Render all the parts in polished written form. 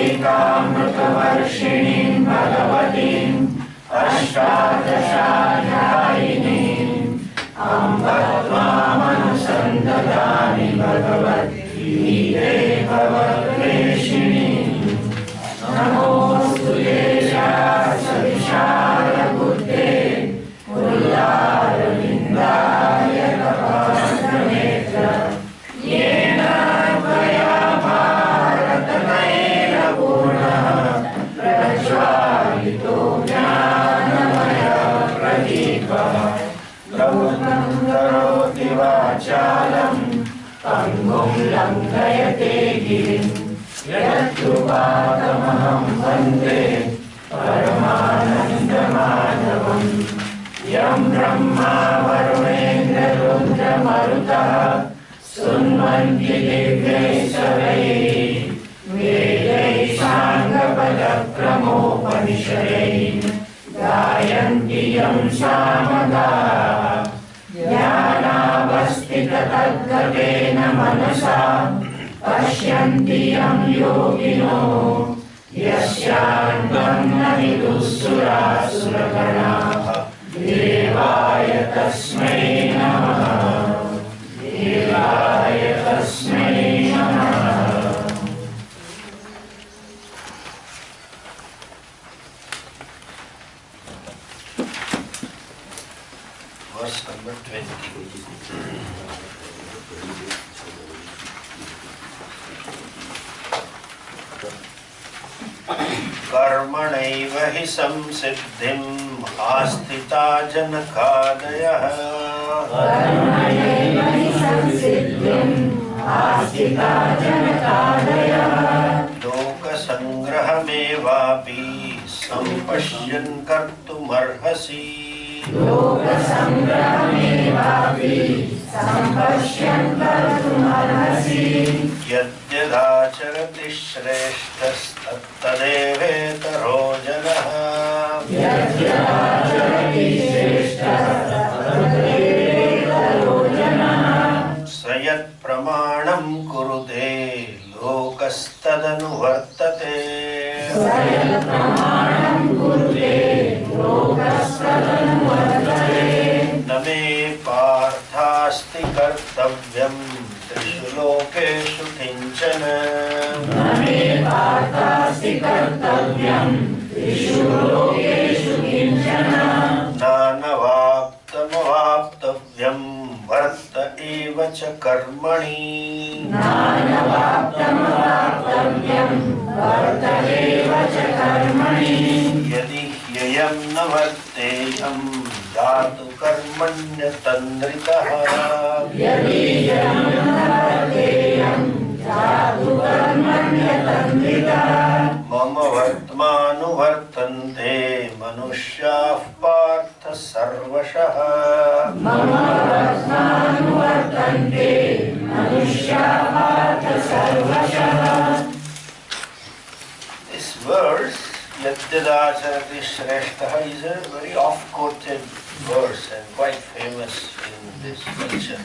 Vaikamrutavarshiniम् Bhagavatim Ashtadashaध्यायिनीम् Ambatvamanusandadani Bhagavadgite Bhavatveshiniम् Namostu Yesha Buddhe Pullarvindaya Kapadranetra Yena Tvaya Bharatanayena Purnaha Prajvalito Jnanamaya Pradeepaha Prabhutam Karoti Vachalam Pangum Langayate Girim Yatrupatamaham Vande Paramanandamadavam Yam Brahma Varunendra Rudra Marutaha Sunmanti Divyaisavai Vedai Sangapada Pramopanishadai Gayanti Yam Samadaha Jnanavastita Tadgatena Manasa Pashyanti Yam Yogino Yasyantvam Navidusura Surakanaha Devaya Tasmai Namaha Devaya Tasmai Namaha. Verse number 20. Karmanaiva hi samsiddhim aasthita janakadayah. Karmanaiva hi samsiddhim aasthita janakadayah. Loka sangrahamevapi sampashyan kartumarhasi. Loka sangrahamevapi sampashyan kartumarhasi. Yadyadacharati shreshtas tattadevetaro janaha. Yadyadacharati shreshtas tattadevetaro janaha. Sayat pramanam kurute lokastadanu vartate. Sayat pramanam kurute lokastadanu vartate. Name parthasti kartavyam Trishu lokeshu kinchana. Name partasti kartavyam Trishu lokeshu kinchana. Nanavaptamavaptavyam varta eva cha karmani. Nanavaptamavaptavyam varta eva cha karmani. Yadi hyayam navarteyam Dhatu karmanya tandritaha. Yadi yanam dhatu karmanya tandritaha. Mama vartmanu vartante manushyaः partha sarvashaha. Mama vartmanu vartante manushyaः partha sarvashaha. This verse Yadyadacharati Shreshtaha is a very oft-quoted verse and quite famous in this culture.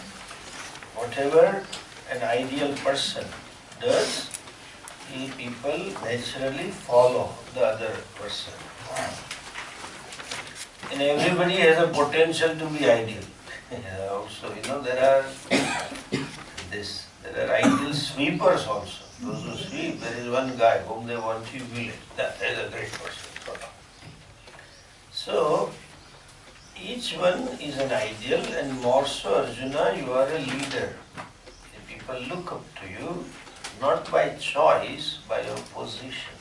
Whatever an ideal person does, people naturally follow the other person. And everybody has a potential to be ideal. Also, there are ideal sweepers also. Those who sweep, there is one guy whom they want to humiliate. That is a great person. So, each one is an ideal, and more so, Arjuna, you are a leader. People look up to you, not by choice, by your position,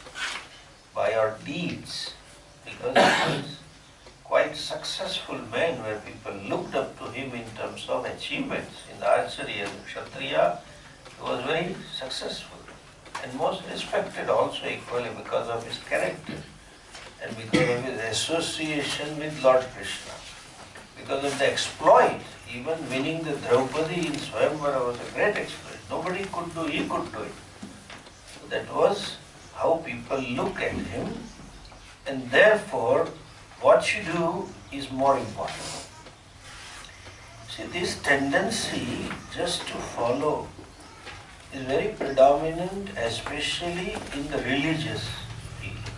by your deeds. Because he was quite successful man where people looked up to him in terms of achievements. In the archery as a Kshatriya, he was very successful and most respected also equally because of his character and because of his association with Lord Krishna. Because of the exploit, even winning the Draupadi in Swayamvara was a great exploit. Nobody could do, he could do it. So that was how people look at him, and therefore what you do is more important. See, this tendency just to follow is very predominant, especially in the religious field.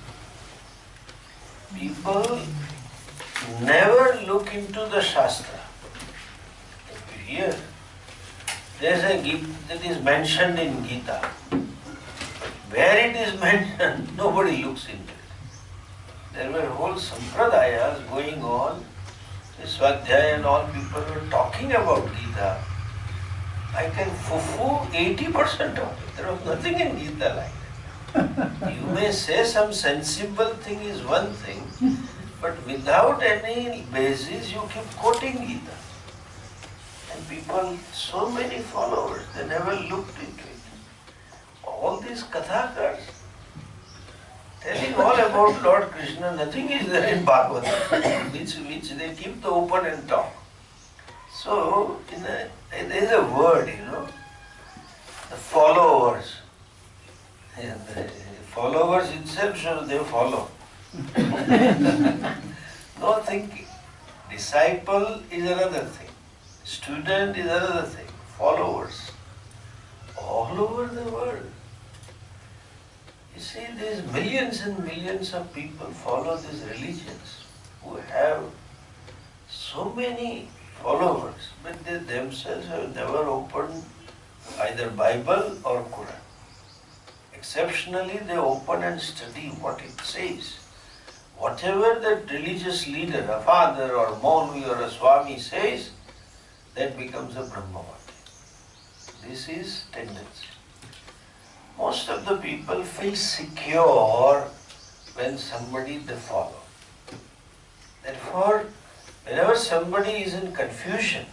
People never look into the Shastra. If you hear, there is a Gita that is mentioned in Gita. Where it is mentioned, nobody looks into it. There were whole sampradayas going on. Swadhyaya and all people were talking about Gita. I can foo 80% of it. There was nothing in Gita like that. You may say some sensible thing is one thing, but without any basis you keep quoting Gita. And people, so many followers, they never looked into it. All these kathakars, telling all about Lord Krishna, nothing is there in Bhagavatam, which they keep the open and talk. So, there is a word, the followers. And the followers itself shows they follow. No thinking. Disciple is another thing. Student is another thing. Followers. All over the world. You see, these millions and millions of people follow these religions who have so many followers, but they themselves have never opened either Bible or Quran. Exceptionally, they open and study what it says. Whatever that religious leader, a father or Maulvi or a Swami says, that becomes a Brahmavati. This is tendency. Most of the people feel secure when somebody they follow. Therefore, whenever somebody is in confusion,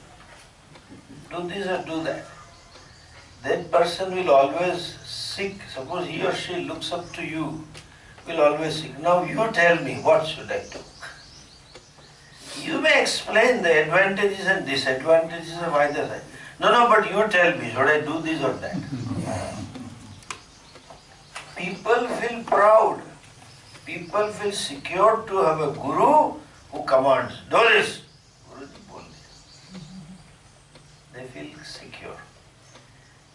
do this or do that, that person will always seek, suppose he or she looks up to you, will always seek, now you tell me what should I do. You may explain the advantages and disadvantages of either side. No, but you tell me, should I do this or that? People feel proud. People feel secure to have a guru who commands, do this. Guruji bol diya. They feel secure.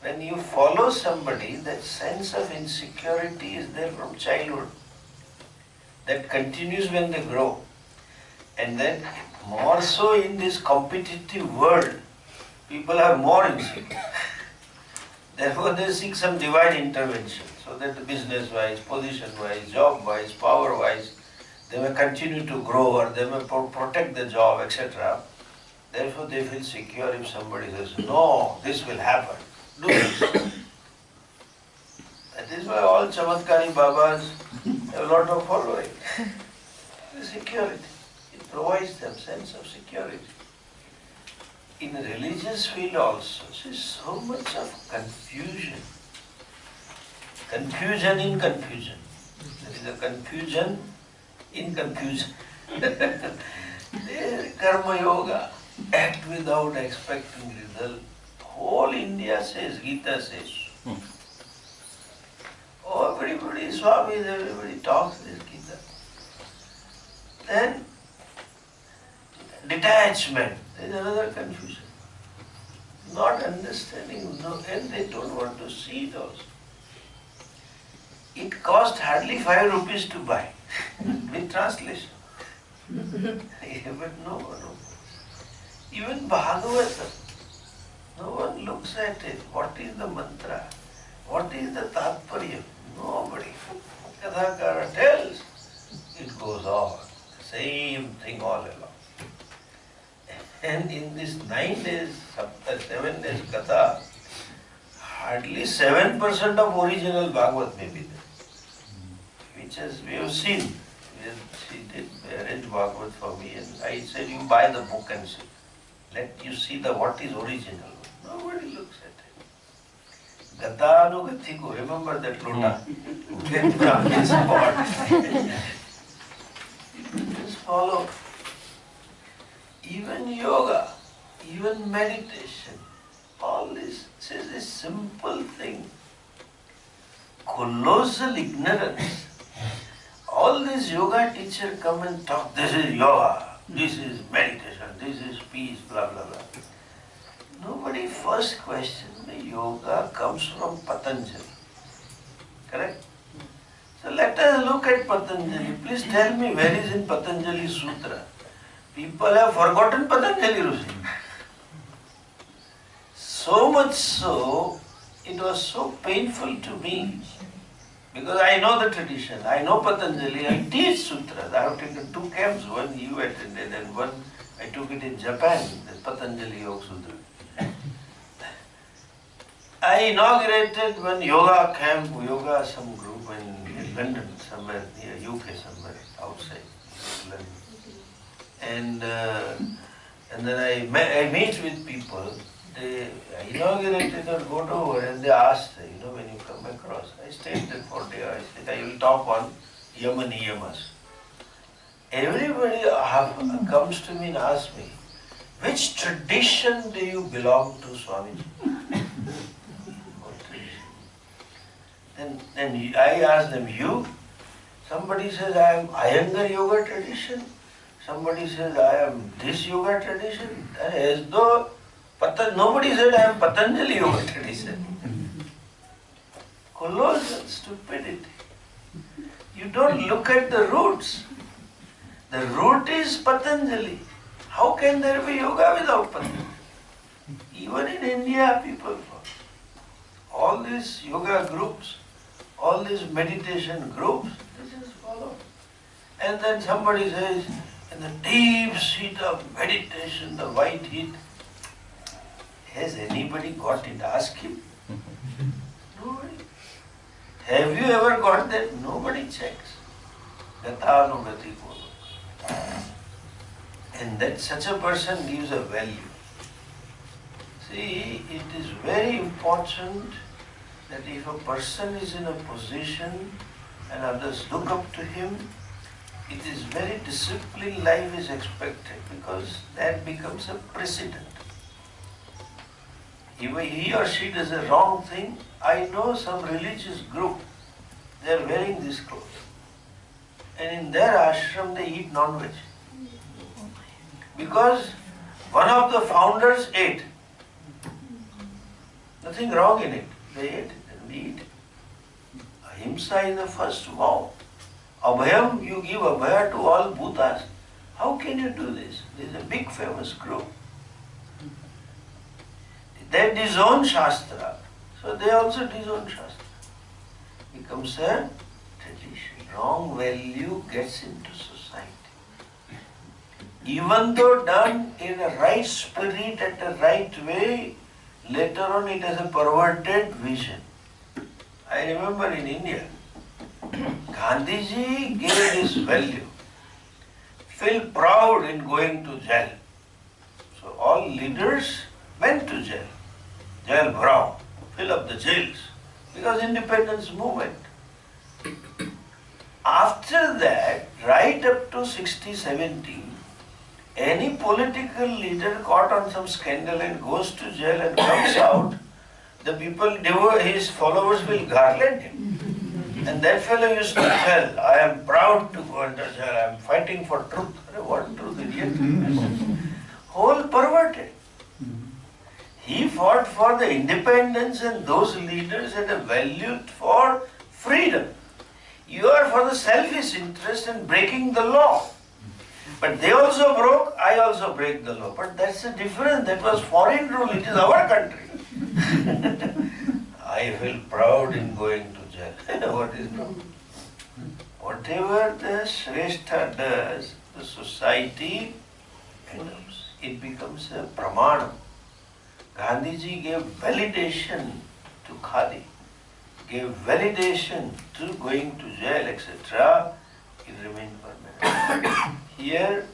When you follow somebody, that sense of insecurity is there from childhood. That continues when they grow. And then more so in this competitive world, people are more insecure. Therefore they seek some divine intervention, so that business-wise, position-wise, job-wise, power-wise, they may continue to grow or they may protect the job, etc. Therefore they feel secure if somebody says, no, this will happen, do this. That is why all Chamatkari Babas have a lot of following. The security. It provides them sense of security. In the religious field also, see so much of confusion. Confusion in confusion. There is a confusion in confusion. Karmayoga, act without expecting result. Whole India says, Gita says. Oh, everybody, Swamis, everybody talks this Gita. Then, detachment, there is another confusion. Not understanding, and they don't want to see it also. It cost hardly 5 rupees to buy, with translation. But no. Even Bhagavatam, no one looks at it. What is the mantra? What is the tatparya? Nobody. Kathakara tells, it goes on. Same thing all along. And in this 9 days, 7 days Katha, hardly 7% of original Bhagavad may be there. Which as we have seen. She did arrange Bhagavad for me and I said, you buy the book and see. Let you see what is original. Nobody looks at it. Gatanugatiko, remember that lota? Get from this pot. Just follow. Even yoga, even meditation, all this is a simple thing. Colossal ignorance. All these yoga teachers come and talk, this is yoga, this is meditation, this is peace, blah, blah, blah. Nobody first questioned me. Yoga comes from Patanjali. Correct? So let us look at Patanjali. Please tell me where is in Patanjali Sutra. People have forgotten Patanjali Rishi. So much so, it was so painful to me. Because I know the tradition, I know Patanjali, I teach sutras. I have taken 2 camps, one you attended and one I took it in Japan, the Patanjali Yoga Sutra. I inaugurated one yoga camp, some group in London, somewhere near UK, somewhere outside London. And then I meet with people. I inaugurated or got over and they asked, when you come across, I stayed there for a day, I said, I will talk on Yama Niyamas. Everybody comes to me and asks me, which tradition do you belong to, Swamiji? What tradition? Then I ask them, you? Somebody says, I am Iyengar yoga tradition. Somebody says, I am this yoga tradition. And as though nobody said I am Patanjali yoga tradition. Colossal stupidity. You don't look at the roots. The root is Patanjali. How can there be yoga without Patanjali? Even in India, people follow. All these yoga groups, all these meditation groups, they just follow. And then somebody says, in the deep heat of meditation, the white heat, has anybody got it? Ask him. Nobody. Have you ever got that? Nobody checks. Gatanugati kolo. And that such a person gives a value. See, it is very important that if a person is in a position and others look up to him, it is very disciplined life is expected because that becomes a precedent. If he or she does a wrong thing, I know some religious group, they are wearing this clothes. And in their ashram they eat non-veg. Because one of the founders ate. Nothing wrong in it. They ate it and we eat it. Ahimsa is the first vow. Abhayam, you give abhaya to all bhutas. How can you do this? There is a big famous group. They disown Shastra, so they also disown Shastra. Becomes a tradition. Wrong value gets into society. Even though done in a right spirit, at the right way, later on it has a perverted vision. I remember in India, Gandhiji gave this value. Feel proud in going to jail. So all leaders went to jail. Jail bharao, fill up the jails, because independence movement. After that, right up to 60, 70, any political leader caught on some scandal and goes to jail and comes out, the people, his followers will garland him. And that fellow used to tell, I am proud to go under jail, I am fighting for truth. What truth, idiot? Whole perverted. He fought for the independence and those leaders had a value for freedom. You are for the selfish interest and breaking the law. But they also broke, I also break the law. But that's the difference. That was foreign rule, it is our country. I feel proud in going to jail. What is wrong? Whatever the Shrestha does, the society adopts. It becomes a pramana. Gandhiji gave validation to khadi, gave validation to going to jail, etc. It remained permanent. Here,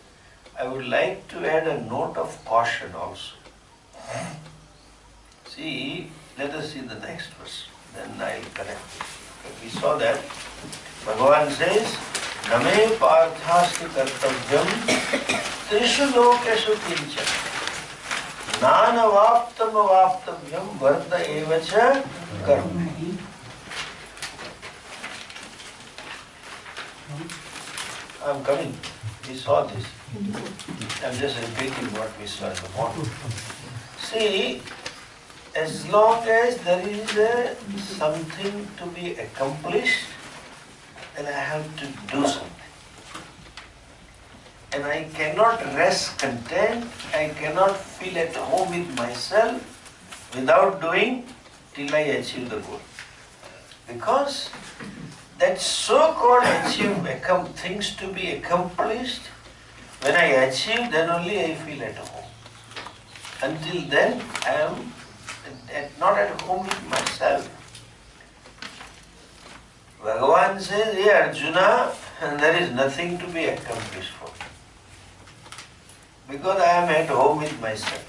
I would like to add a note of caution also. See, let us see the next verse, then I will connect it. We saw that Bhagavan says, Name parthasti kartavyam trishu lokeshu kinchana nanavaptam avaptavyam varta evacha karma. I am coming. We saw this. I am just repeating what we saw in the morning. See, as long as there is something to be accomplished, then I have to do something. And I cannot rest content, I cannot feel at home with myself without doing till I achieve the goal. Because that so-called things to be accomplished, when I achieve, then only I feel at home. Until then, I am not at home with myself. Bhagavan says, hey Arjuna, there is nothing to be accomplished for me. Because I am at home with myself.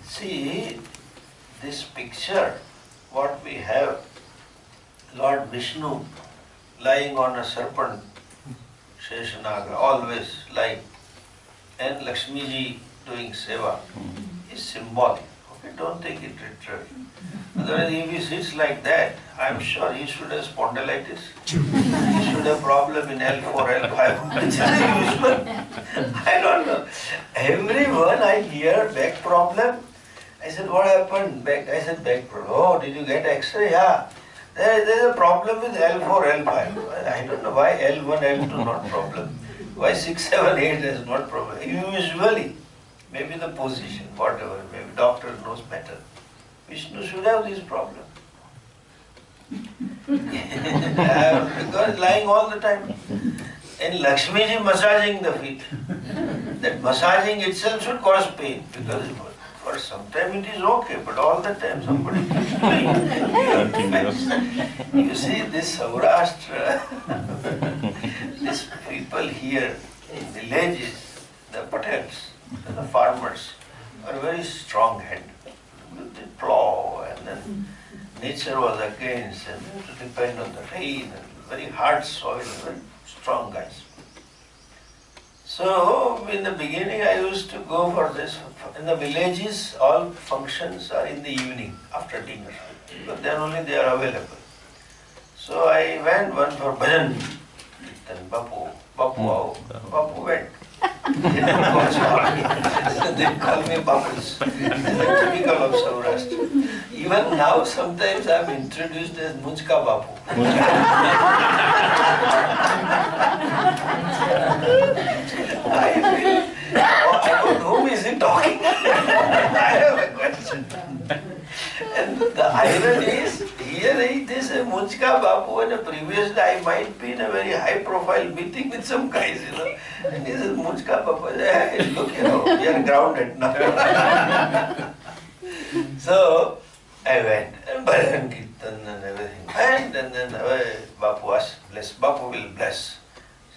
See, this picture, what we have, Lord Vishnu lying on a serpent, Sheshanaga, always lying, and Lakshmiji doing seva, is symbolic. Okay, don't take it literally. Otherwise, if he sits like that, I am sure he should have spondylitis. He should have problem in L4, L5, which is usual. I don't know. Everyone I hear back problem. I said, what happened? Back. I said, back problem. Oh, did you get X-ray? Yeah. There is a problem with L4, L5. I don't know why L1, L2 not problem. Why 6, 7, 8 is not problem. Usually, maybe the position, whatever, maybe doctor knows better. Vishnu should have this problem. Because lying all the time. And Lakshmiji massaging the feet. That massaging itself should cause pain. Because for some time it is okay, but all the time somebody keeps doing. You see, this Saurashtra, these people here in villages, the Patels, the farmers, are very strong-headed. They plow, and then nature was against, and they had to depend on the rain, and very hard soil, very strong guys. So, in the beginning I used to go for this. In the villages, all functions are in the evening, after dinner, but then only they are available. So I went one for bhajan, then Bapu went. They call me Bapus. That's typical of Saurashtra. Even now, sometimes I am introduced as Mujka Bapu. I feel, about whom is he talking? I have a question. And the irony is, here it is a Mujka Bapu, and a previous day I might be in a very high profile meeting with some guys, and he says, Mujka Bapu, hey, look, we are grounded now. So, I went, and Bhajan Kirtan and everything went, and then Bapu asked, bless, Bapu will bless.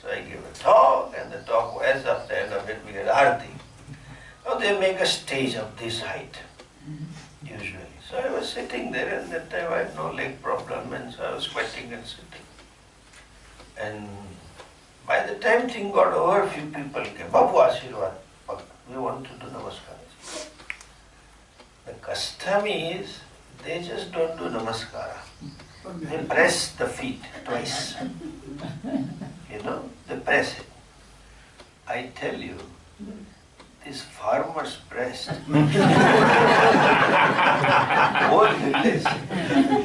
So I gave a talk, and the talk was, after the end of it, we get Aarti. Now they make a stage of this height, usually. So I was sitting there, and that time I had no leg problem, and so I was sweating and sitting. And by the time thing got over, few people came. Bapu Ashirwad, we want to do namaskar. The custom is, they just don't do namaskara. They press the feet twice. They press it. I tell you, this farmer's breast, whole village,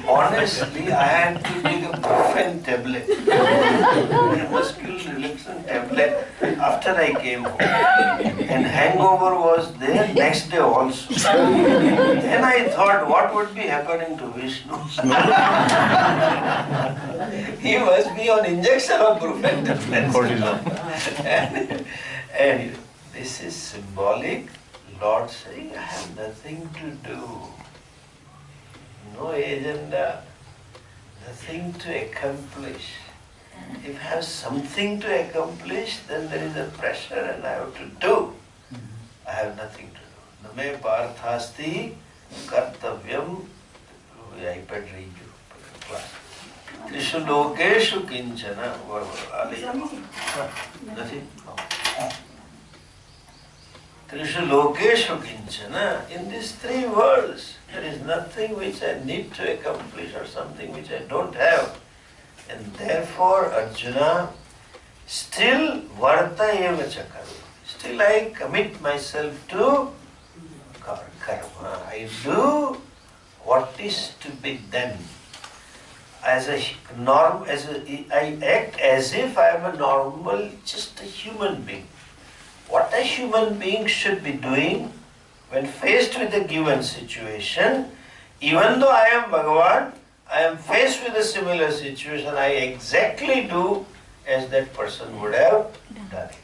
honestly, I had to take a Brufen tablet, a muscular relaxant tablet, after I came home. And hangover was there next day also. Then I thought, what would be happening to Vishnu? He must be on injection of Brufen tablets. And this is symbolic. Lord saying, I have nothing to do. No agenda. Nothing to accomplish. If I have something to accomplish, then there is a pressure and I have to do. I have nothing to do. Name parthasti kartavyam. iPad read you. Class. Trishu lokeshu kinchana. Nothing? Trishu lokeshu kinchana. In these three worlds, there is nothing which I need to accomplish or something which I don't have. And therefore, Arjuna, still varta eva chakaru. Still I commit myself to karma. I do what is to be done. I act as if I am a normal, just a human being. What a human being should be doing when faced with a given situation, even though I am Bhagavan, I am faced with a similar situation, I exactly do as that person would have done it.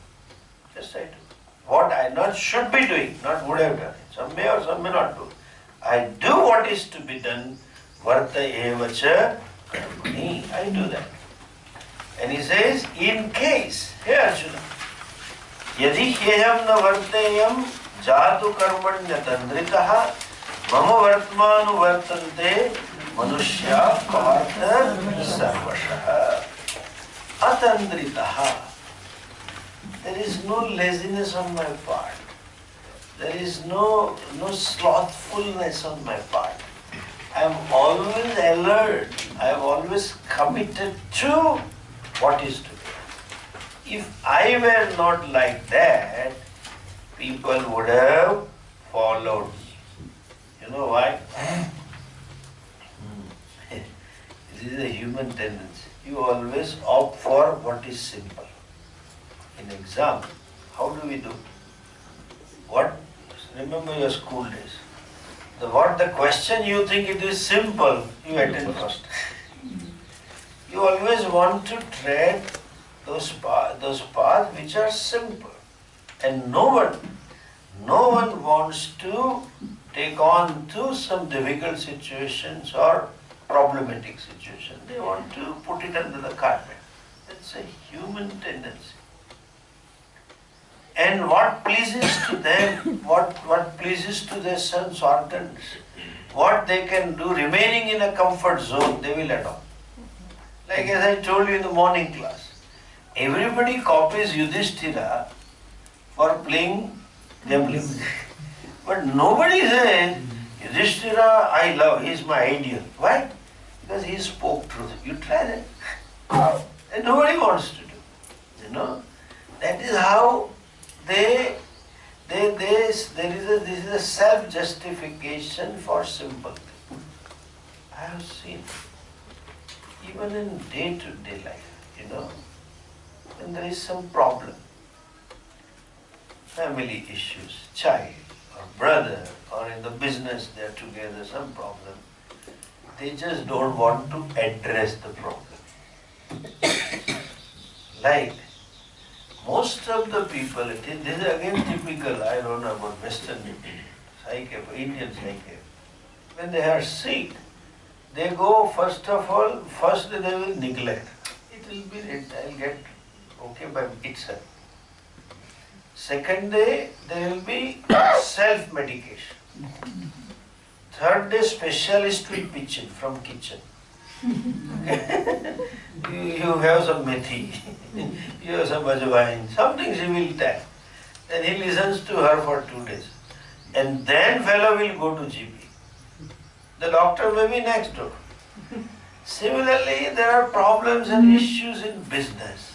Just I do. What I not should be doing, not would have done it. Some may or some may not do. I do what is to be done. Varta evacha karmani. I do that. And he says, in case, hey Arjuna, yadi hyayam na varteyam jatu karmanya tandritaha mama vartmanu vartante manushya partha sarvashaha atandritaha. There is no laziness on my part. There is no slothfulness on my part. I am always alert. I am always committed to what is to be. If I were not like that, people would have followed me. You know why? This is a human tendency. You always opt for what is simple. In exam, how do we do? What? Remember your school days. The question you think it is simple, you attend first. You always want to tread those paths which are simple. And no one wants to take on to some difficult situations or problematic situations. They want to put it under the carpet. That's a human tendency. And what pleases to them, what pleases to their sense organs, what they can do remaining in a comfort zone, they will adopt. Like as I told you in the morning class, everybody copies Yudhishthira for playing gambling. But nobody says, Yudhishthira I love, he is my ideal. Why? Because he spoke truth. You try that. And nobody wants to do. You know, that is how this is a self-justification for simple things. I have seen, even in day-to-day life, you know, when there is some problem, family issues, child or brother, or in the business they are together, some problem, they just don't want to address the problem. Like, most of the people, this is again typical, I don't know about Western psyche, Indian psyche. When they are sick, they go first they will neglect. It will be, I'll get okay by itself. Second day, there will be self-medication. Third day, specialist will pitch in from kitchen. You have some methi, you have some ajwain, something she will tell. Then he listens to her for 2 days. And then fellow will go to GP. The doctor may be next door. Similarly, there are problems and issues in business.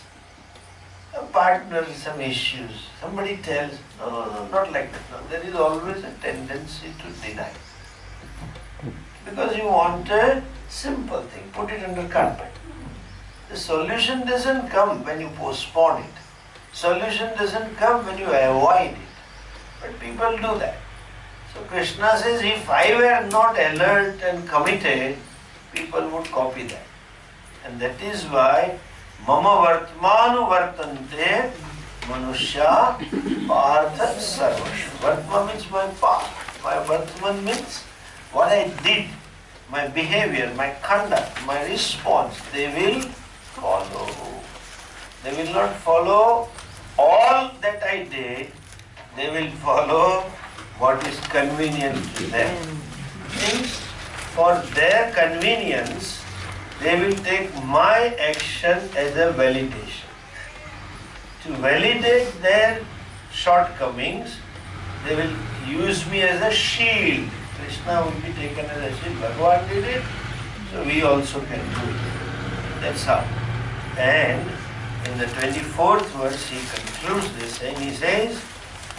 A partner, some issues. Somebody tells, no, not like that. No. There is always a tendency to deny. Because you want a simple thing, put it under carpet. The solution doesn't come when you postpone it. Solution doesn't come when you avoid it. But people do that. So Krishna says, if I were not alert and committed, people would copy that. And that is why Mama Vartmanu Vartante Manushya Partha Sarvashu. Vartma means my path. My Vartman means what I did, my behavior, my conduct, my response, they will follow. They will not follow all that I did, they will follow what is convenient to them. Means for their convenience, they will take my action as a validation. To validate their shortcomings, they will use me as a shield. Krishna will be taken as a shield. Bhagavan did it, so we also can do it. That's how. And in the 24th verse he concludes this and he says,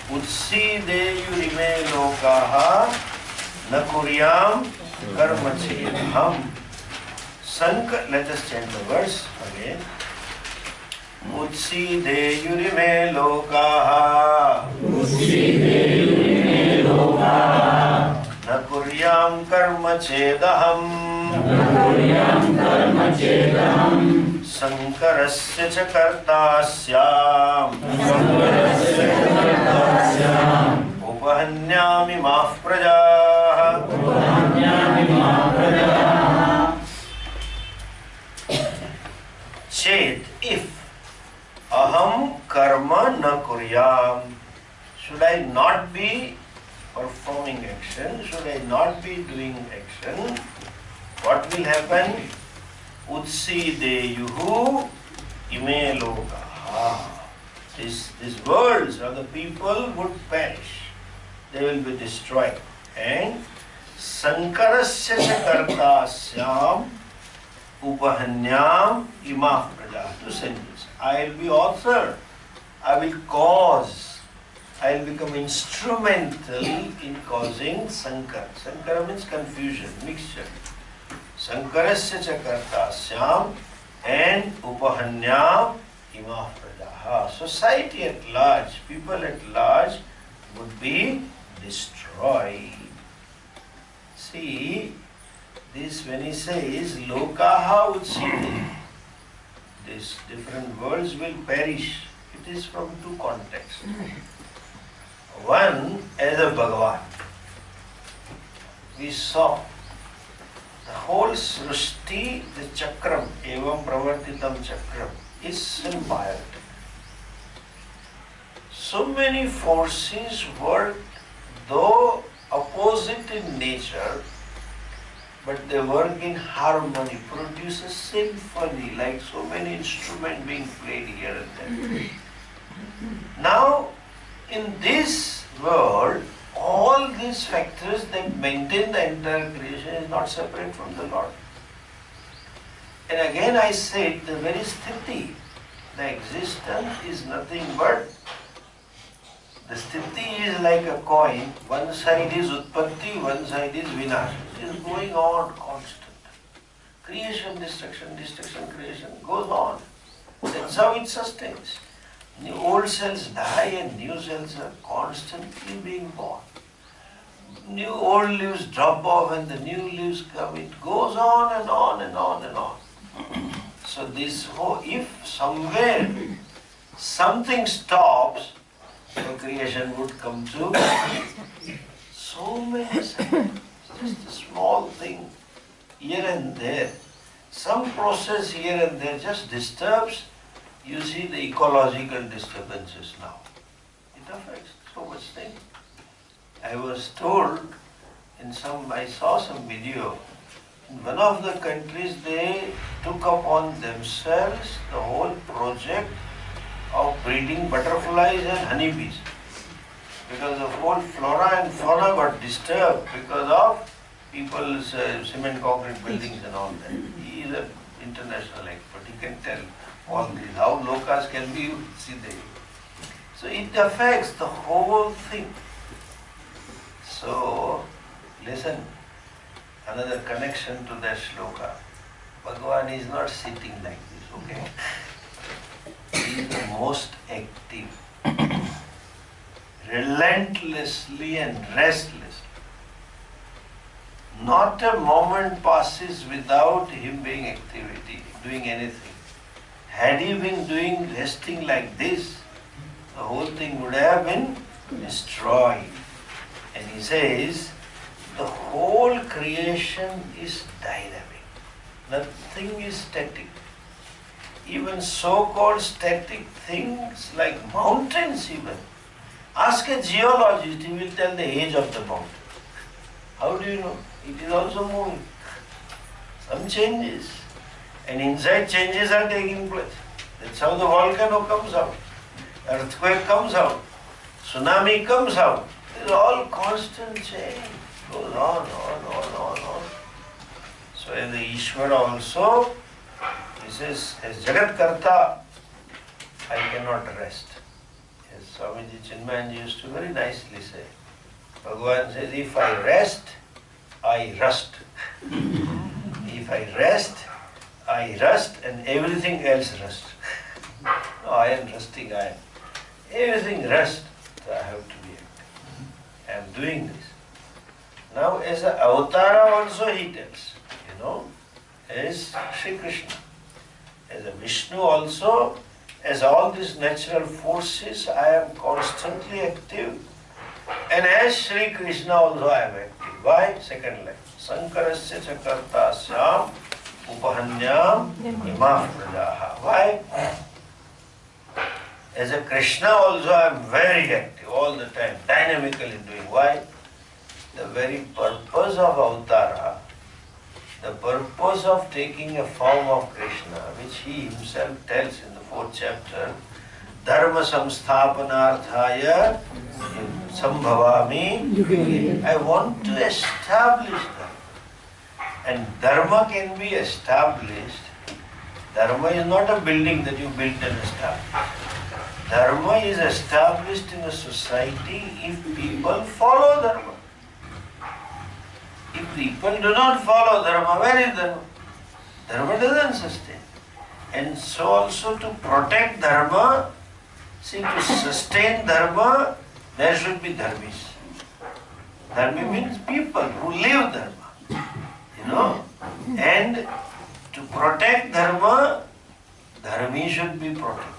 Utsideyurime lokaha na kuryam karma chedaham. Let us chant the verse again. Utsideyurime lokaha na kuryam karma chedaham. Sankarasya cha kartasyam upahanyami mah prajaha. Chet, if aham karma na kuryam, should I not be performing action, should I not be doing action, what will happen? Utsideyuhu ime lokaha. These worlds or the people would perish. They will be destroyed. And sankarasya kartasyam upahanyam imah praja. Two sentences. I will be author. I will cause. I will become instrumental in causing sankara. Sankara means confusion, mixture. Sankarasya cha kartasyam and upahanyam imah prajaha. Society at large, people at large would be destroyed. See, this when he says lokaha utside, these different worlds will perish. It is from two contexts. One, as a Bhagavan, we saw the whole Srishti, the Chakram, evam pravartitam Chakram, is symbiotic. So many forces work, though opposite in nature, but they work in harmony, produce a symphony, like so many instruments being played here and there. Now, in this world, all these factors that maintain the entire creation is not separate from the Lord. And again I said, the very sthiti, the existence is nothing but, the sthiti is like a coin, one side is utpatti, one side is vinash. It is going on constant. Creation, destruction, creation goes on. That's how it sustains. New old cells die and new cells are constantly being born. New old leaves drop off and the new leaves come. It goes on and on and on and on. So this whole, if somewhere something stops, the creation would come to so many seconds. Just a small thing here and there. Some process here and there just disturbs. You see the ecological disturbances now. It affects so much thing. I was told I saw some video. In one of the countries they took upon themselves the whole project of breeding butterflies and honeybees. Because the whole flora and fauna got disturbed because of people's cement concrete buildings and all that. He is an international expert. He can tell all this, how lokas can be see there. So it affects the whole thing. So listen, another connection to that shloka. Bhagavan is not sitting like this, okay? He is the most active, relentlessly and restlessly. Not a moment passes without him doing anything. Had he been resting like this, the whole thing would have been destroyed. And he says, the whole creation is dynamic. Nothing is static. Even so-called static things like mountains even. Ask a geologist, he will tell the age of the mountain. How do you know? It is also moving. Some changes. And inside changes are taking place. That's how the volcano comes out. Earthquake comes out. Tsunami comes out. It's all constant change. Goes on. So as the Ishvara also, he says, as Jagat Karta, I cannot rest. Yes, Swamiji Chinmayanji used to very nicely say, Bhagavan says, if I rest, I rust. If I rust and everything else rusts. No, I am rusting, everything rust, so I have to be active. I am doing this. Now as an avatara also he tells, as Sri Krishna. As a Vishnu also, as all these natural forces, I am constantly active. And as Sri Krishna also I am active. Why? Second line. Sankarasya chakartasyam upahanyam imah prajaha. Why? As a Krishna also I am very active all the time, dynamically doing. Why? The very purpose of avatara, the purpose of taking a form of Krishna, which he himself tells in the 4th chapter, Dharma samsthapanarthaya sambhavami. I want to establish Dharma. And Dharma can be established. Dharma is not a building that you built and established. Dharma is established in a society if people follow Dharma. If people do not follow Dharma, where is Dharma? Dharma doesn't sustain. And so also to protect Dharma, to sustain Dharma, there should be dharmis. Dharmi means people who live Dharma. And to protect Dharma, dharmi should be protected.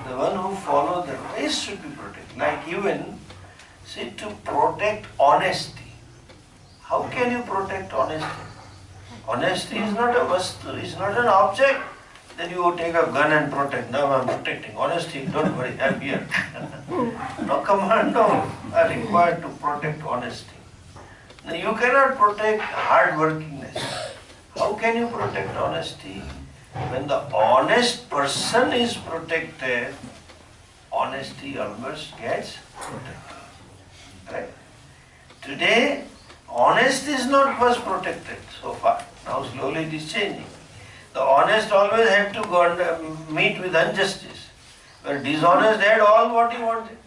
The one who follows Dharma should be protected. Like even, to protect honesty. How can you protect honesty? Honesty is not a vastu, it's not an object that you take a gun and protect. Now I am protecting honesty, don't worry, I am here. No commando are required to protect honesty. Now you cannot protect hard-workingness. How can you protect honesty? When the honest person is protected, honesty almost gets protected. Right? Today, honest is not first protected so far. Now slowly it is changing. The honest always had to go and meet with injustice. Where dishonest had all what he wanted.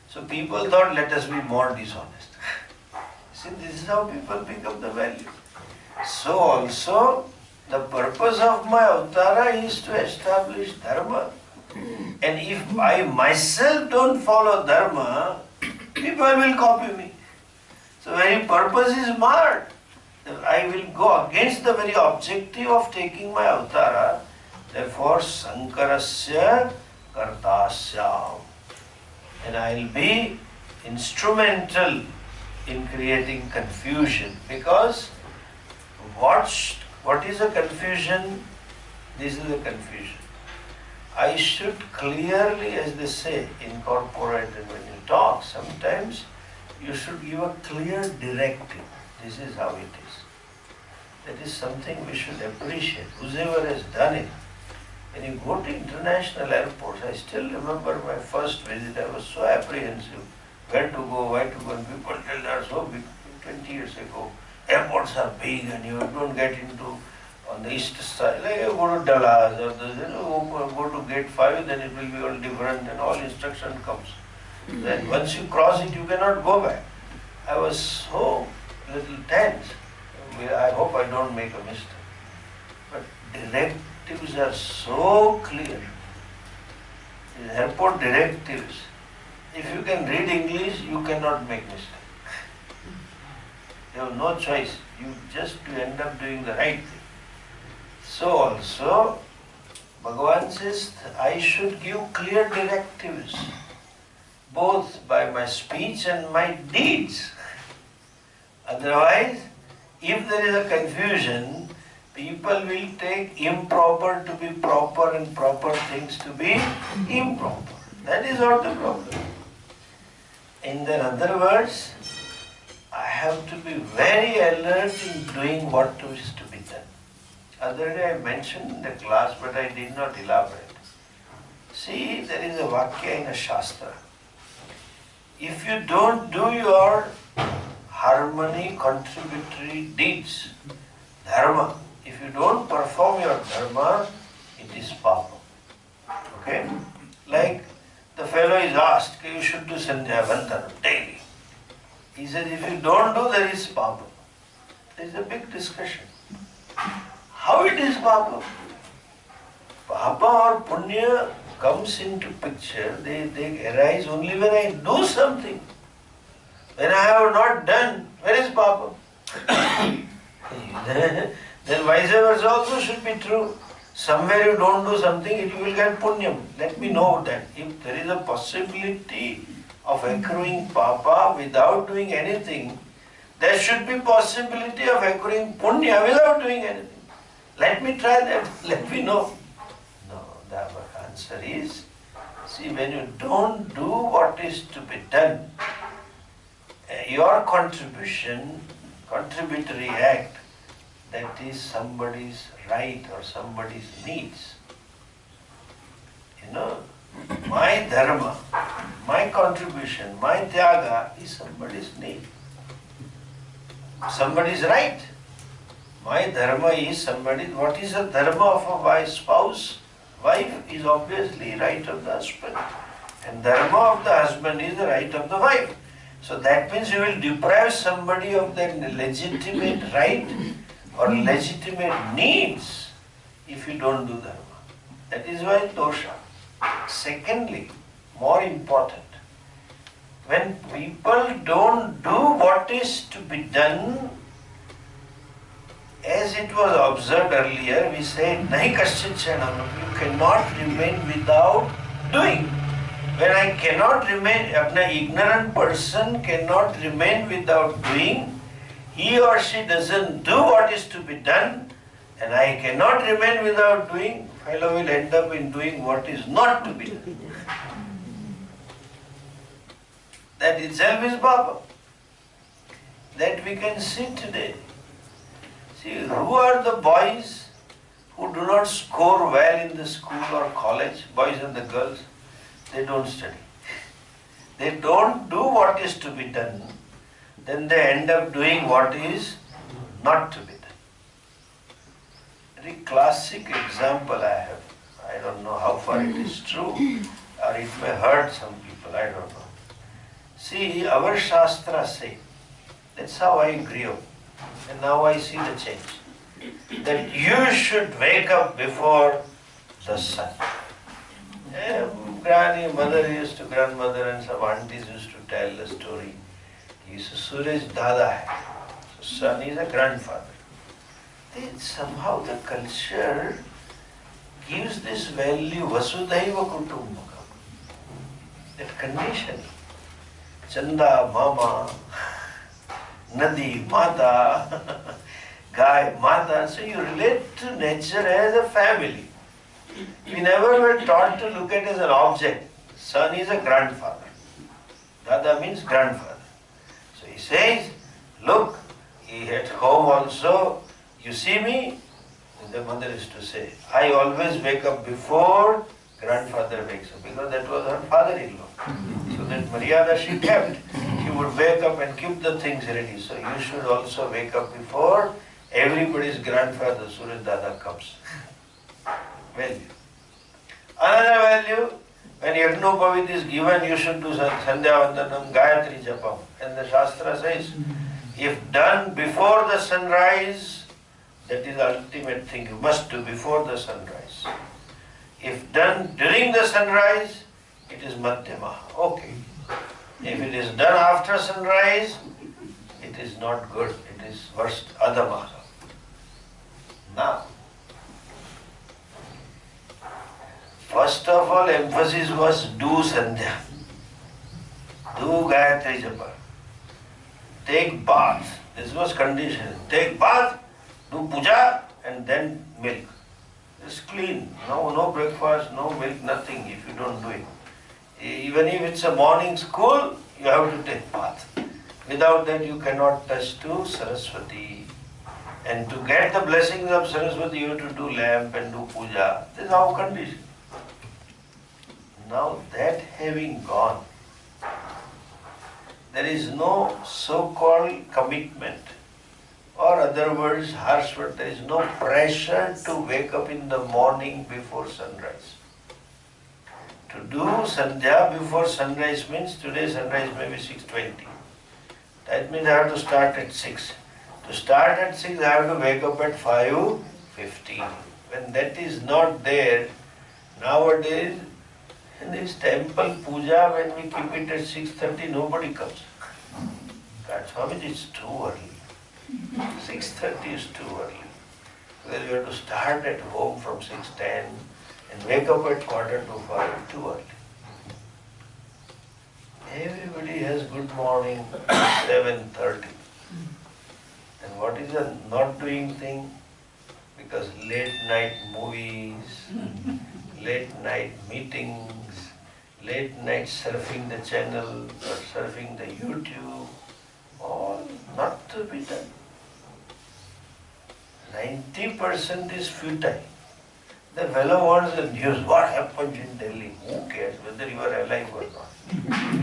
So people thought, let us be more dishonest. See, this is how people pick up the value. So also, the purpose of my avatara is to establish Dharma. And if I myself don't follow Dharma, people will copy me. So very purpose is marred. I will go against the very objective of taking my avatara. Therefore, Sankarasya kartasyam. And I will be instrumental in creating confusion. Because what is a confusion? This is a confusion. I should clearly, as they say, incorporate, and when you talk, sometimes you should give a clear directive. This is how it is. That is something we should appreciate. Whoever has done it. When you go to international airports, I still remember my first visit, I was so apprehensive. Where to go, where to go, and people tell they are so big. 20 years ago, airports are big and you don't get into on the east side. Like you go to Dallas or go to gate 5, then it will be all different and all instruction comes. Then once you cross it, you cannot go back. I was so little tense. I hope I don't make a mistake. But directives are so clear. The airport directives. If you can read English, you cannot make mistake. You have no choice. You just end up doing the right thing. So also, Bhagavan says, I should give clear directives, both by my speech and my deeds. Otherwise, if there is a confusion, people will take improper to be proper and proper things to be improper. That is not the problem. In other words, I have to be very alert in doing what is to be done. Other day I mentioned in the class, but I did not elaborate. See, there is a vakya in a shastra. If you don't do your harmony contributory deeds, dharma, if you don't perform your dharma, it is papa. Okay? Like The fellow is asked, you should do Sandhya Vandanam daily. He says, if you don't do, there is Papa. There is a big discussion. How it is Papa? Papa or Punya comes into picture, they arise only when I do something. When I have not done, where is Papa? Then vice versa also should be true. Somewhere you don't do something, you will get punyam. Let me know that. If there is a possibility of accruing Papa without doing anything, there should be possibility of accruing punya without doing anything. Let me try that. Let me know. No, the answer is, see, when you don't do what is to be done, your contributory act, that is somebody's right or somebody's needs. You know, my dharma, my contribution, my tyaga is somebody's need. Somebody's right. My dharma is somebody. What is the dharma of a wife spouse? Wife is obviously right of the husband. And dharma of the husband is the right of the wife. So that means you will deprive somebody of their legitimate right or legitimate needs if you don't do dharma. That is why dosha. Secondly, more important, when people don't do what is to be done, as it was observed earlier, we say, nahi kaschit chanam, you cannot remain without doing. When I cannot remain, an ignorant person cannot remain without doing, he or she doesn't do what is to be done, and I cannot remain without doing, fellow will end up in doing what is not to be done. That itself is Baba. That we can see today. See, who are the boys who do not score well in the school or college, boys and the girls? They don't study. They don't do what is to be done. Then they end up doing what is not to be done. Very classic example I have. I don't know how far it is true, or it may hurt some people, I don't know. See, our Shastra say, that's how I grew up, and now I see the change, that you should wake up before the sun. Grandmother and some aunties used to tell the story. He said, Suraj Dada hai. So son is a grandfather. Then somehow the culture gives this value, Vasudhaiva Kutumbakam. That condition. Chanda, Mama, Nadi, Mata, Gai, Mata. So you relate to nature as a family. We never were taught to look at it as an object. Son is a grandfather. Dada means grandfather. So he says, look, he at home also, you see me? And the mother is to say, I always wake up before grandfather wakes up, because that was her father-in-law. So that Maryada she kept. She would wake up and keep the things ready. So you should also wake up before everybody's grandfather, Suraj Dada, comes. Value. Another value, when Yagnopavit is given, you should do Sandhya Vandanam, Gayatri Japam. And the Shastra says, if done before the sunrise, that is the ultimate thing, you must do before the sunrise. If done during the sunrise, it is Madhyama, okay. If it is done after sunrise, it is not good, it is worst, Adama. Now, first of all, emphasis was do Sandhya, do Gayatri Japa, take bath. This was condition. Take bath, do puja, and then milk. It's clean. No breakfast, no milk, nothing if you don't do it. Even if it's a morning school, you have to take bath. Without that, you cannot touch to Saraswati. And to get the blessings of Saraswati, you have to do lamp and do puja. This is our condition. Now that having gone, there is no so-called commitment, or other words, harsh word, there is no pressure to wake up in the morning before sunrise. To do Sandhya before sunrise means today sunrise may be 6:20. That means I have to start at 6. To start at 6 I have to wake up at 5:15. When that is not there, nowadays in this temple puja, when we keep it at 6:30, nobody comes. God, Swami, it's too early. 6:30 is too early. Because you have to start at home from 6:10 and wake up at 4:45, too early. Everybody has good morning at 7:30. And what is the not doing thing? Because late night movies, late night meetings, late night surfing the channel or surfing the YouTube, all not to be done. 90% is futile. The fellow wants the news, what happened in Delhi, who cares whether you are alive or not.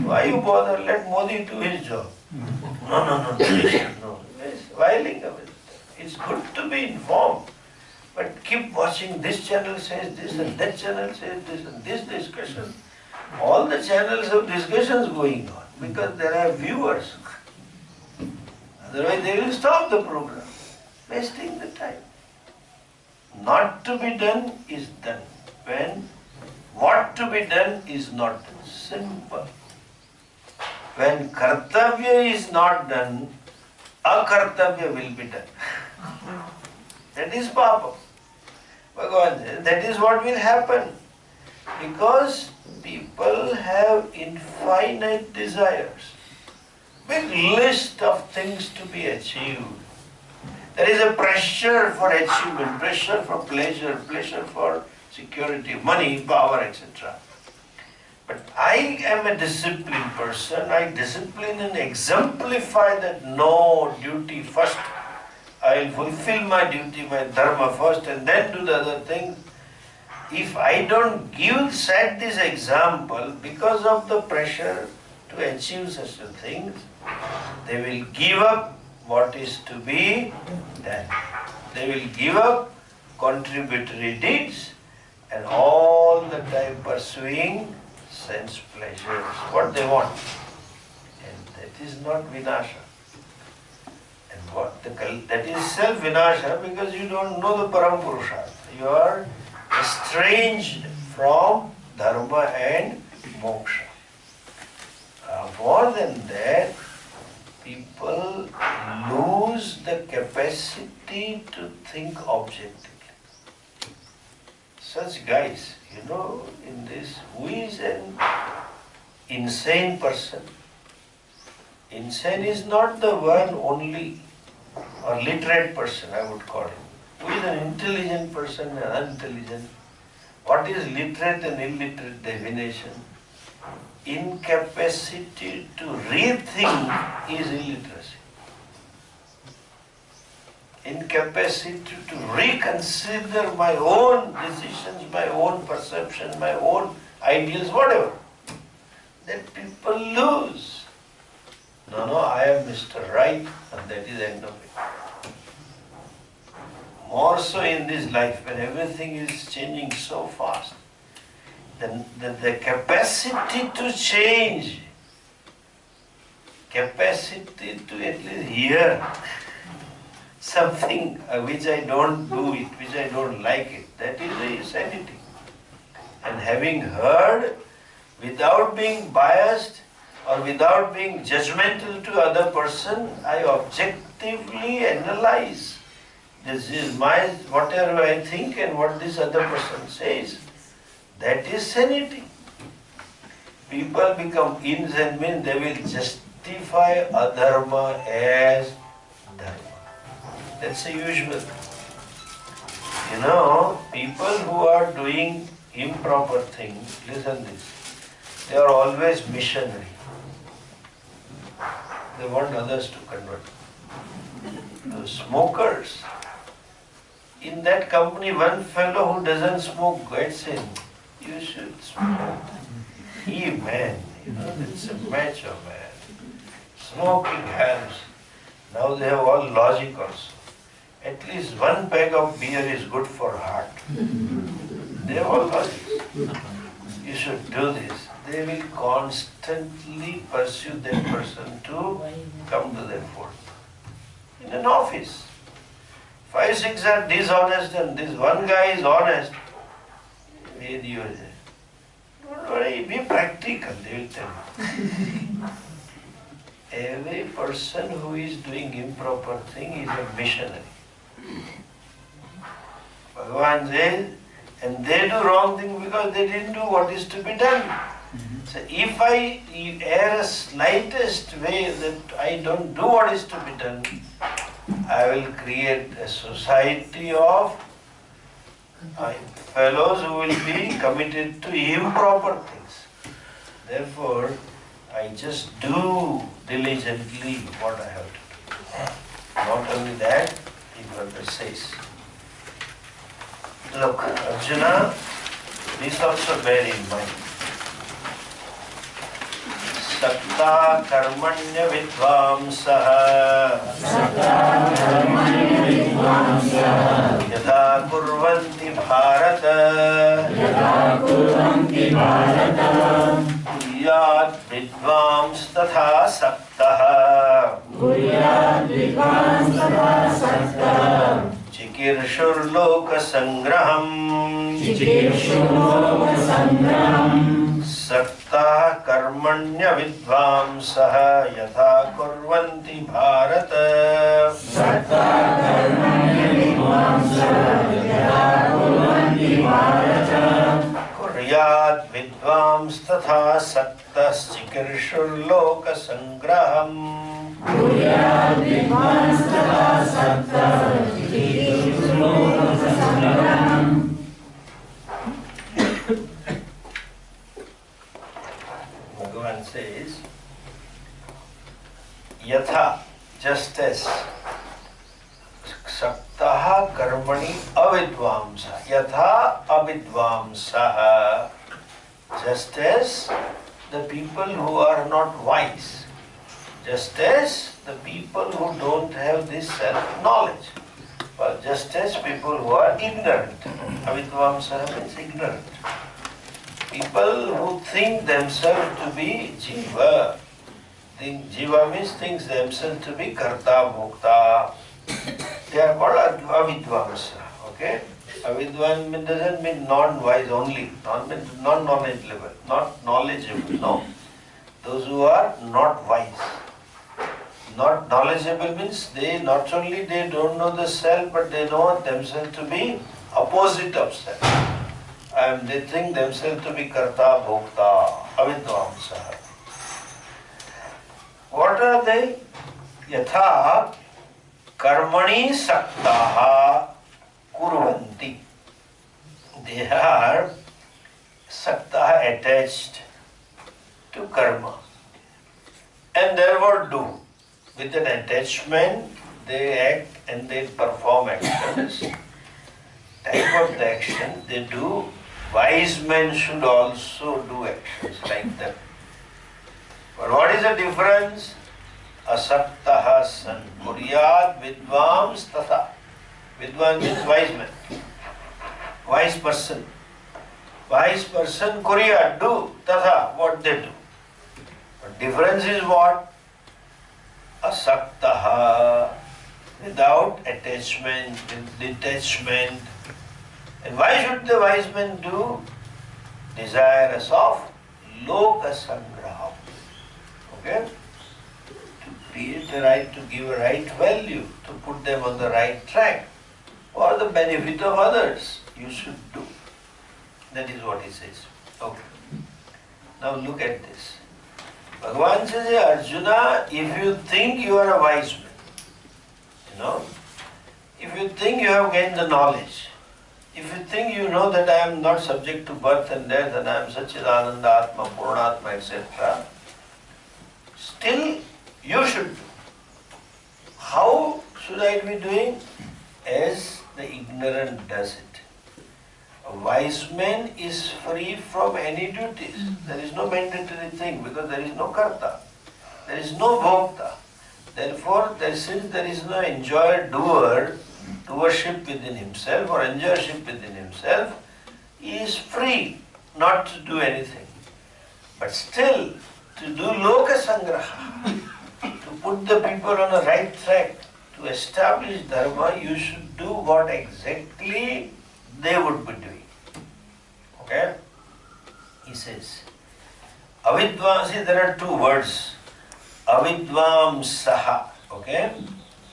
Why you bother? Let Modi do his job. No. It's whiling away. It's good to be informed. But keep watching, this channel says this and that channel says this and this discussion. All the channels of discussions going on because there are viewers. Otherwise they will stop the program. Wasting the time. Not to be done is done. When what to be done is not done. Simple. When kartavya is not done, akartavya will be done. That is papa. Bhagavan, that is what will happen. Because people have infinite desires. Big list of things to be achieved. There is a pressure for achievement, pressure for pleasure, pressure for security, money, power, etc. But I am a disciplined person. I discipline and exemplify that no, duty first. I will fulfill my duty, my dharma first and then do the other things. If I don't set this example because of the pressure to achieve such things, they will give up what is to be done. They will give up contributory deeds and all the time pursuing sense pleasures, what they want. And that is not vinasha. And that is self-vinasha because you don't know the Param Purushartha. You are estranged from dharma and moksha. More than that, people lose the capacity to think objectively. Such guys, in this, who is an insane person? Insane is not the one only, or literate person I would call him. Who is an intelligent person and unintelligent? What is literate and illiterate definition? Incapacity to rethink is illiteracy. Incapacity to reconsider my own decisions, my own perception, my own ideals, whatever. Then people lose. No, I am Mr. Right and that is the end of it. More so in this life when everything is changing so fast. Then the capacity to change, capacity to at least hear something which I don't do it, which I don't like it, that is the sanity. And having heard without being biased or without being judgmental to other person, I objectively analyze. This is whatever I think and what this other person says. That is sanity. People become insane means they will justify adharma as dharma. That's the usual. People who are doing improper things, listen this, they are always missionary. They want others to convert. The smokers, in that company, one fellow who doesn't smoke gets in. You should smoke. Man, it's a match of man. Smoking helps. Now they have all logic also. At least one pack of beer is good for heart. They have all logic. You should do do this, they will constantly pursue that person to come to their fold. In an office, 5, 6 are dishonest and this one guy is honest. Don't worry, be practical, they will tell you. Every person who is doing improper thing is a missionary. Bhagavan says, and they do wrong thing because they didn't do what is to be done. So if I err a slightest way that I don't do what is to be done, I will create a society of fellows who will be committed to improper things. Therefore, I just do diligently what I have to do. Not only that, he further says, look, Arjuna, this also bear in mind. Sakta karmanya vidvamsaha yatha kurvanti bharata kuryat vidvams tatha saktaha chikirshur loka sangraham Sakta karmanya vidvamsaha yatha kurvanti bharata kuryat vidvams tatha saktas chikirshur loka sangraham Bhagavan says, yatha, just as saktaha karmani avidvamsa, yatha avidvamsaha, just as the people who are not wise, just as the people who don't have this self-knowledge, well, just as people who are ignorant. Avidvamsaha means ignorant. People who think themselves to be jiva. Jiva means thinks themselves to be karta, bhokta. They are called avidvamsa. Okay? Avidvan doesn't mean non-wise only, non-knowledge level, not knowledgeable. No. Those who are not wise. Not knowledgeable means they not only they don't know the self, but they know themselves to be opposite of self. And they think themselves to be karta, bhokta, avidvamsa. What are they? Yatha karmani saktaha kurvanti. They are saktaha attached to karma and therefore do. With an attachment, they act and they perform actions. Type of the action they do, wise men should also do actions like that. But what is the difference? Asaktaha san kuryat vidvams tatha. Vidvan means wise man. Wise person. Wise person kuryat, do tatha, what they do. But difference is what? Asaktaha, without attachment, with detachment. And why should the wise men do? Desirous of loka sangraham. Okay? To create the right, to give a right value, to put them on the right track for the benefit of others. You should do. That is what he says. Okay. Now look at this. Bhagavan says, Arjuna, if you think you are a wise man, if you think you have gained the knowledge, if you think you know that I am not subject to birth and death and I am Satchidananda Atma, Purnatma, etc., still you should do. How should I be doing? As the ignorant does it. A wise man is free from any duties. There is no mandatory thing because there is no karta. There is no bhokta. Therefore, since there is no enjoyer, doer, doership within himself or enjoyership within himself, he is free not to do anything. But still, to do loka sangraha, to put the people on the right track, to establish dharma, you should do what exactly they would be doing. Okay? He says, avidvamsi, there are two words. Avidvamsaha, okay?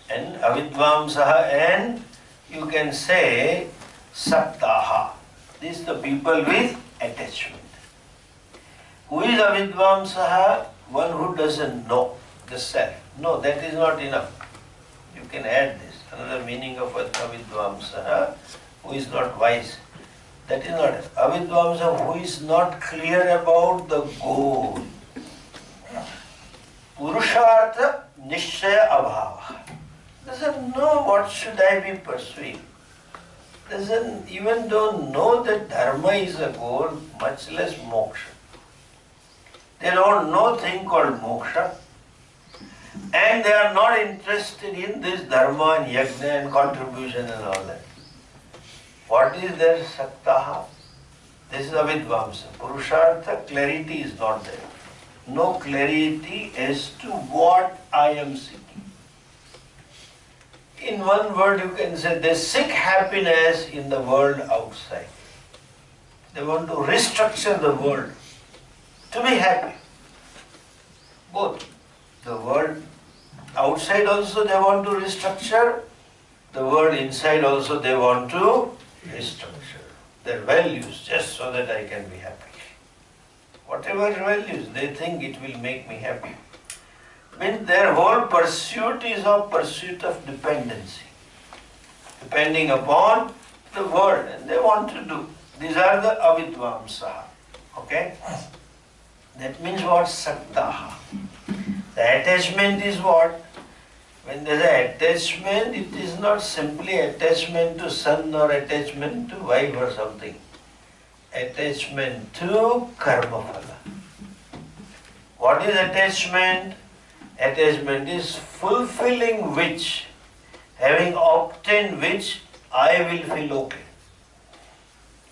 And avidvamsaha, and you can say saptaha. These are the people with attachment. Who is avidvamsaha? One who doesn't know the self. No, that is not enough. You can add this. Another meaning of avidvamsaha, who is not wise. That is not avidvamsaha, who is not clear about the goal. Purushartha nishchaya abhava. Doesn't know what should I be pursuing. Doesn't even don't know that dharma is a goal, much less moksha. They don't know thing called moksha, and they are not interested in this dharma and yajna and contribution and all that. What is their saktaha? This is avidvamsa. Purushartha, clarity is not there. No clarity as to what I am seeking. In one word you can say they seek happiness in the world outside. They want to restructure the world to be happy. Both. The world outside also they want to restructure, the world inside also they want to restructure their values just so that I can be happy. Whatever values, they think it will make me happy. Means their whole pursuit is of pursuit of dependency. Depending upon the world, and they want to do. These are the avidvamsaha. Okay? That means what? Saktaha. The attachment is what? When there is an attachment, it is not simply attachment to son or attachment to wife or something. Attachment to karma phala. What is attachment? Attachment is fulfilling which, having obtained which, I will feel okay.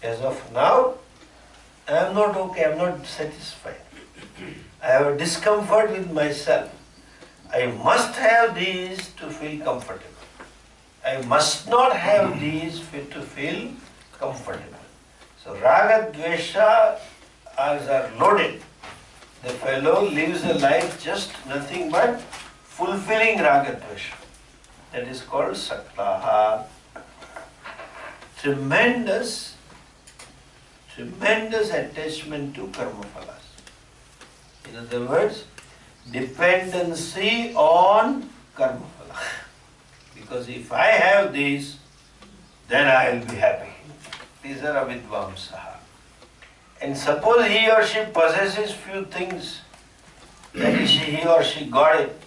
As of now, I am not okay, I am not satisfied. I have a discomfort with myself. I must have these to feel comfortable. I must not have these to feel comfortable. So raga, dvesha are loaded. The fellow lives a life just nothing but fulfilling raga, dvesha. That is called saktaha. Tremendous attachment to karma phalas. In other words, dependency on karma phala. Because if I have these, then I will be happy. These are avidvamsaha. And suppose he or she possesses few things, that is he or she got it,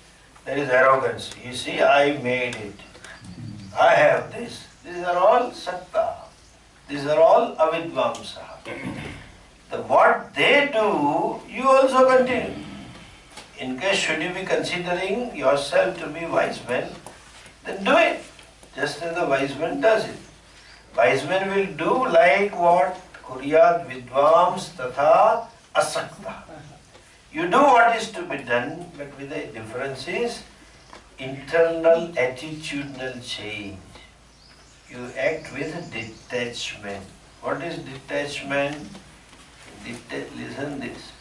that is arrogance. You see, I made it. I have this. These are all sakta. These are all avidvamsaha. What they do, you also continue. In case should you be considering yourself to be wise man, then do it. Just as the wise man does it. Wise man will do like what? Kuryat vidvams tatha asakta. You do what is to be done, but with the difference is internal attitudinal change. You act with detachment. What is detachment? Listen this.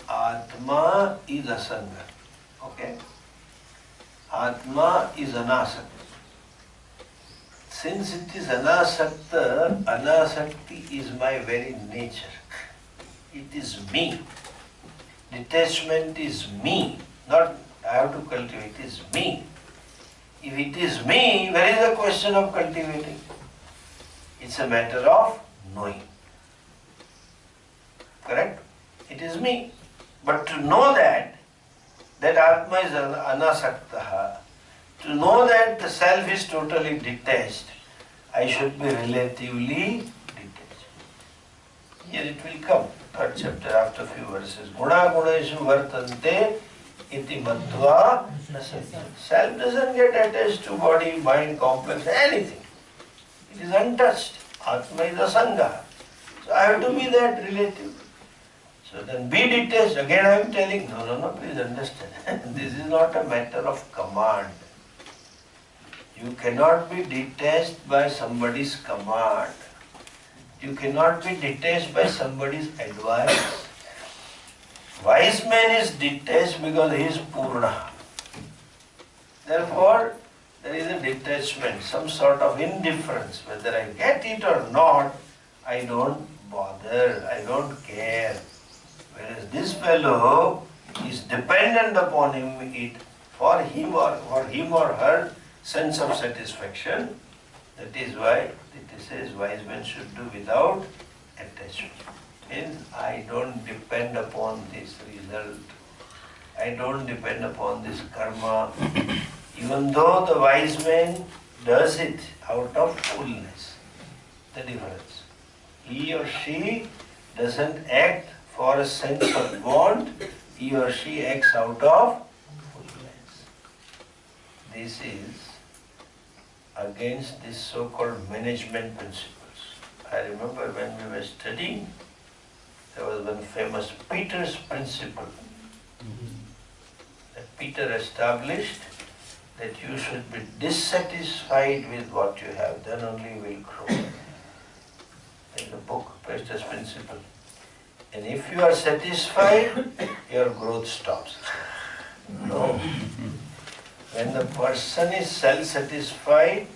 Atma is asanga. Okay? Atma is anasakta. Since it is anasakta, anasakti is my very nature. It is me. Detachment is me. Not I have to cultivate, it is me. If it is me, where is the question of cultivating? It's a matter of knowing. Correct? It is me. But to know that Atma is anasaktaha, to know that the self is totally detached, I should be relatively detached. Here it will come, third chapter after a few verses. Guna guneshu vartante iti matva nasati. Self doesn't get attached to body, mind, complex, anything. It is untouched. Atma is asanga. So I have to be that relative. So then be detached. Again I am telling, no, please understand. This is not a matter of command. You cannot be detached by somebody's command. You cannot be detached by somebody's advice. Wise man is detached because he is Purna. Therefore, there is a detachment, some sort of indifference. Whether I get it or not, I don't bother, I don't care. Whereas this fellow is dependent upon him, for him or her sense of satisfaction. That is why it says wise men should do without attachment. Means I don't depend upon this result. I don't depend upon this karma. Even though the wise man does it out of fullness. The difference. He or she doesn't act for a sense of want. He or she acts out of fullness. This is against this so-called management principles. I remember when we were studying, there was one famous Peter's principle. That Peter established that you should be dissatisfied with what you have, then only you will grow. In the book, Peter's principle. And if you are satisfied, your growth stops. No. When the person is self-satisfied,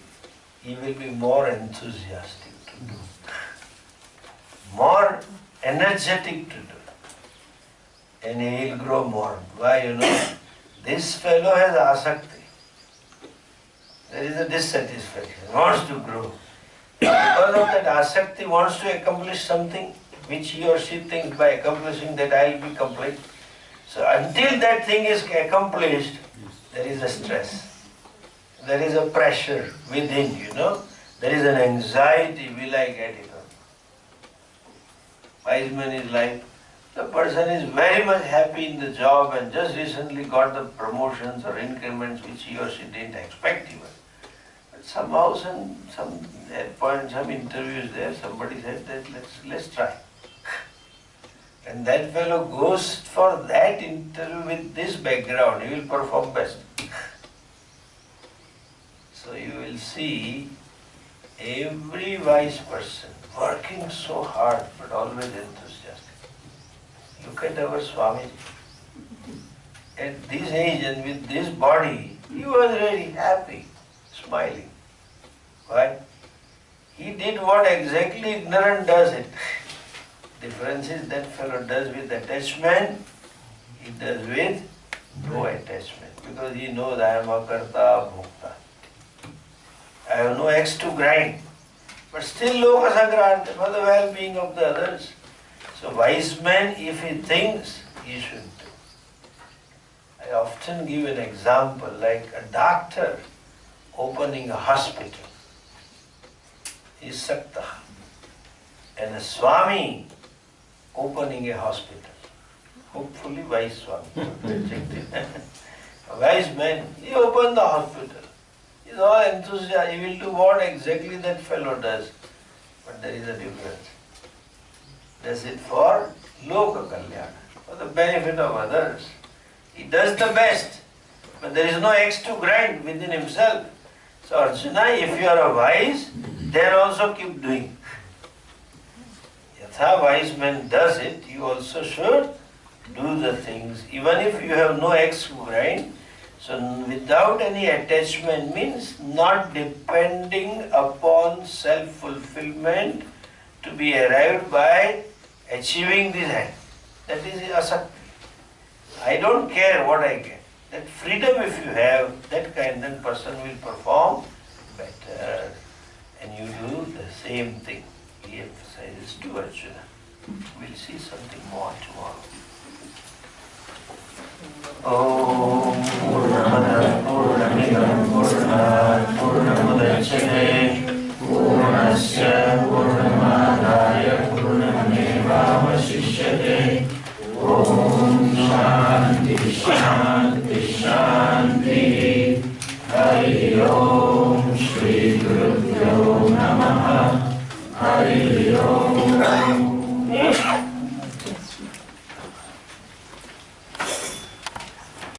he will be more enthusiastic to do, more energetic to do, and he will grow more. Why? This fellow has asakti. There is a dissatisfaction, he wants to grow. Because of that asakti, wants to accomplish something which he or she thinks by accomplishing that I will be complete. So until that thing is accomplished, there is a stress. There is a pressure within, There is an anxiety, will I get it or not? Wise man is like, the person is very much happy in the job and just recently got the promotions or increments which he or she didn't expect even. But somehow, some interviews there, somebody said that let's try. And that fellow goes for that interview with this background, he will perform best. So you will see every wise person working so hard but always enthusiastic. Look at our Swami. At this age and with this body, he was very happy, smiling. Why? He did what exactly ignorant does it. Difference is that fellow does with attachment, he does with no attachment. Because he knows I am akarta bhokta. I have no axe to grind. But still lokasagranta for the well-being of the others. So wise man, if he thinks, he should do. I often give an example like a doctor opening a hospital. He is sakta. And a Swami opening a hospital. Hopefully wise Swami. A wise man, he opened the hospital. He is all enthusiastic. He will do what exactly that fellow does. But there is a difference. Does it for loka kalyana, for the benefit of others. He does the best, but there is no axe to grind within himself. So Arjuna, if you are a wise, then also keep doing. Yatha wise man does it, you also should do the things, even if you have no axe to grind. So without any attachment means not depending upon self-fulfillment to be arrived by achieving this end. That is asakti. I don't care what I get. That freedom if you have, that kind of person will perform better. And you do the same thing. He emphasizes to Arjuna. We'll see something more tomorrow. Om Purnamada Purnamidam Purnat Purnamudachyate Purnasya Purnamadaya Purnamevavasishyate. Om Shanti Shanti Shanti Hari Om.